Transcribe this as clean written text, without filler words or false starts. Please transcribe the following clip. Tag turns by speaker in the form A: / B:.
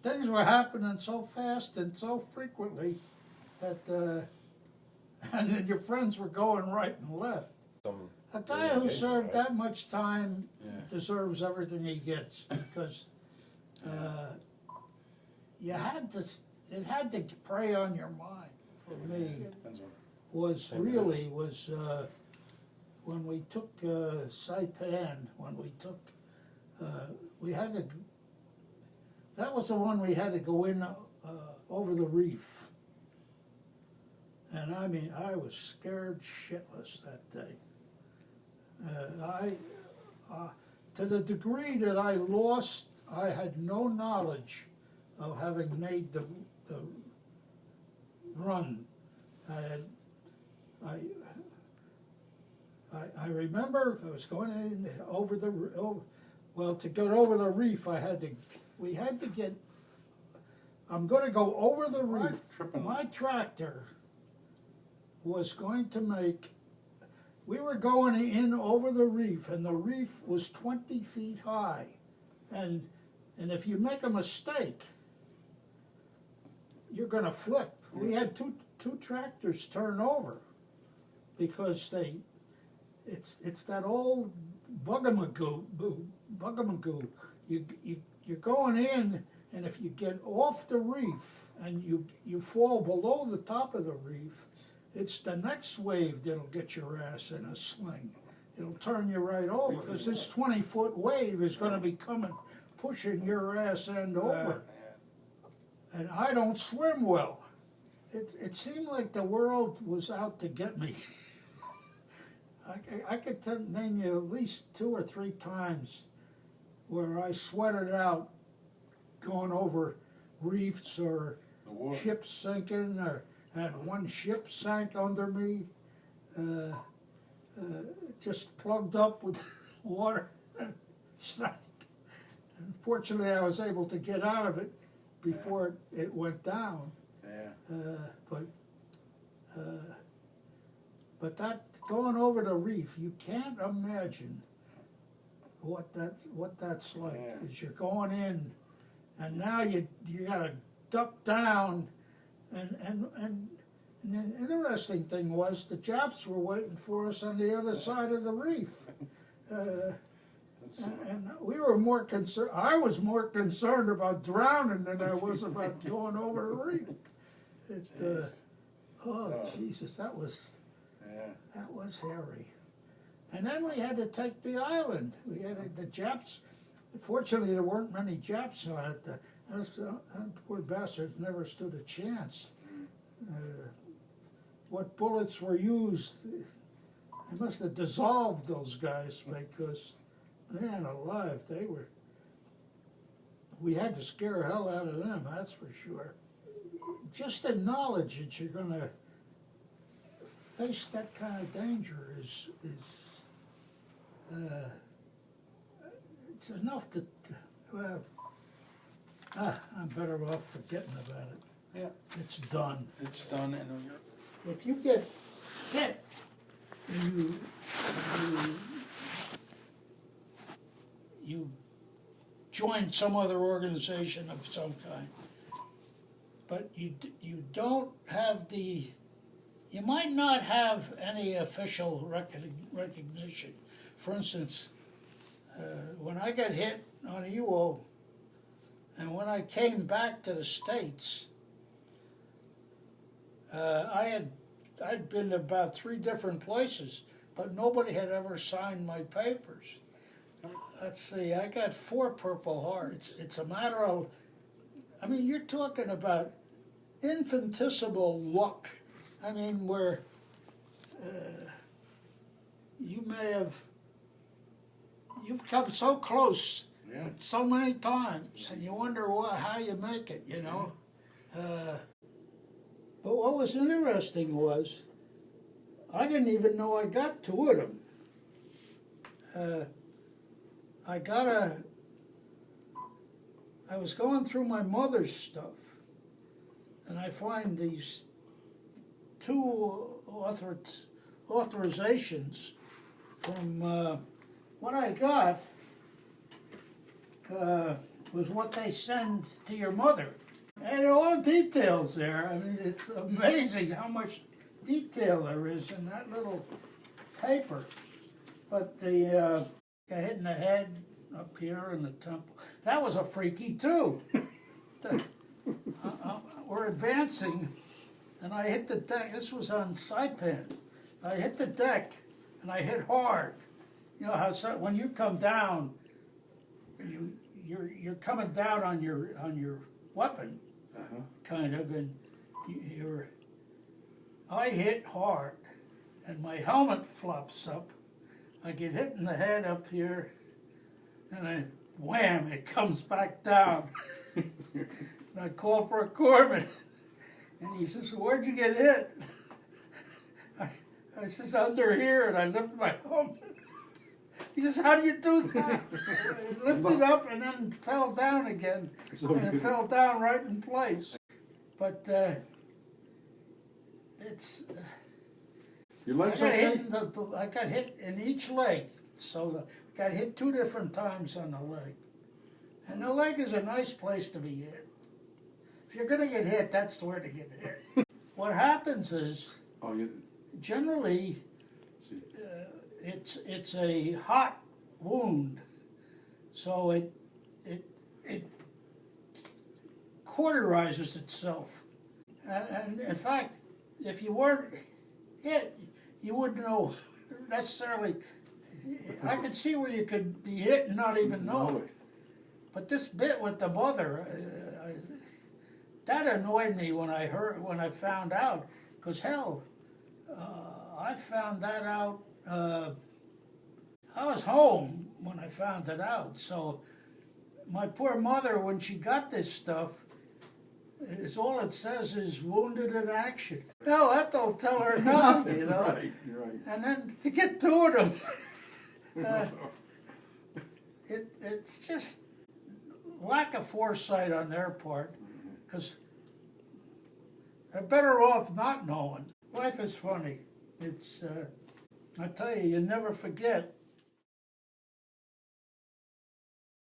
A: things were happening so fast and so frequently that, and then your friends were going right and left. A guy who served that much time deserves everything he gets, because it had to prey on your mind. For me, was when we took Saipan, we had to, that was the one we had to go in over the reef. And I mean, I was scared shitless that day. To the degree that I had no knowledge of having made the run. I remember I was going in over the, well, to get over the reef, we had to get, I'm going to go over the reef. My tractor was going to make, we were going in over the reef, and the reef was 20 feet high. And if you make a mistake, you're going to flip. We had two tractors turn over because it's that old bugamagoo. You're going in, and if you get off the reef and you fall below the top of the reef, it's the next wave that'll get your ass in a sling. It'll turn you right over, because this 20-foot wave is going to be coming, pushing your ass end over. And I don't swim well. It seemed like the world was out to get me. I could name you at least 2 or 3 times where I sweated out going over reefs or ships sinking, or had one ship sank under me, just plugged up with water and sank. Unfortunately, I was able to get out of it before it went down. But that going over the reef, you can't imagine what that's like. Because you're going in, and now you gotta duck down, and the interesting thing was the Japs were waiting for us on the other side of the reef. And we were more concerned. I was more concerned about drowning than I was about going over the reef. Jesus, that was hairy. And then we had to take the island. We had the Japs. Fortunately, there weren't many Japs on it. Those poor bastards never stood a chance. What bullets were used? They must have dissolved those guys, because, man alive, we had to scare the hell out of them, that's for sure. Just the knowledge that you're going to face that kind of danger is it's enough to, well, I'm better off forgetting about it.
B: Yeah.
A: It's done.
B: It's done, and
A: If you get hit, and you join some other organization of some kind, but you don't have you might not have any official recognition. For instance, when I got hit on Iwo, and when I came back to the States, I'd been to about 3 different places, but nobody had ever signed my papers. Let's see, I got 4 Purple Hearts. It's a matter of, I mean, you're talking about infinitesimal luck. I mean, where you've come so close so many times, and you wonder how you make it, you know. But what was interesting was, I didn't even know I got 2 of them. I was going through my mother's stuff, and I find these 2 authorizations from what I got. was what they send to your mother. And all the details there. I mean, it's amazing how much detail there is in that little paper. But the guy hit in the head up here in the temple, that was a freaky too. We're advancing, and I hit the deck. This was on Saipan. I hit the deck, and I hit hard. You know how when you come down, you're coming down on your weapon, kind of, and I hit hard, and my helmet flops up. I get hit in the head up here, and then wham! It comes back down. And I call for a corpsman, and he says, "Where'd you get hit?" I says, "Under here," and I lift my helmet. He says, "How do you do that?" I lifted up and then fell down again, and it fell down right in place. But it's...
B: Your leg's okay?
A: I got hit in each leg, so I got hit 2 different times on the leg. And the leg is a nice place to be hit. If you're going to get hit, that's where to get hit. What happens is, generally, it's a hot wound, so it cauterizes itself. And in fact, if you weren't hit, you wouldn't know necessarily. I could see where you could be hit and not even know it. But this bit with the mother, that annoyed me when I found out. Because hell, I found that out. I was home when I found it out. So my poor mother, when she got this stuff, all it says is "wounded in action." Hell, that don't tell her nothing, you know.
B: Right.
A: And then to get 2 of them, it's just lack of foresight on their part, because they're better off not knowing. Life is funny. It's, I tell you, you never forget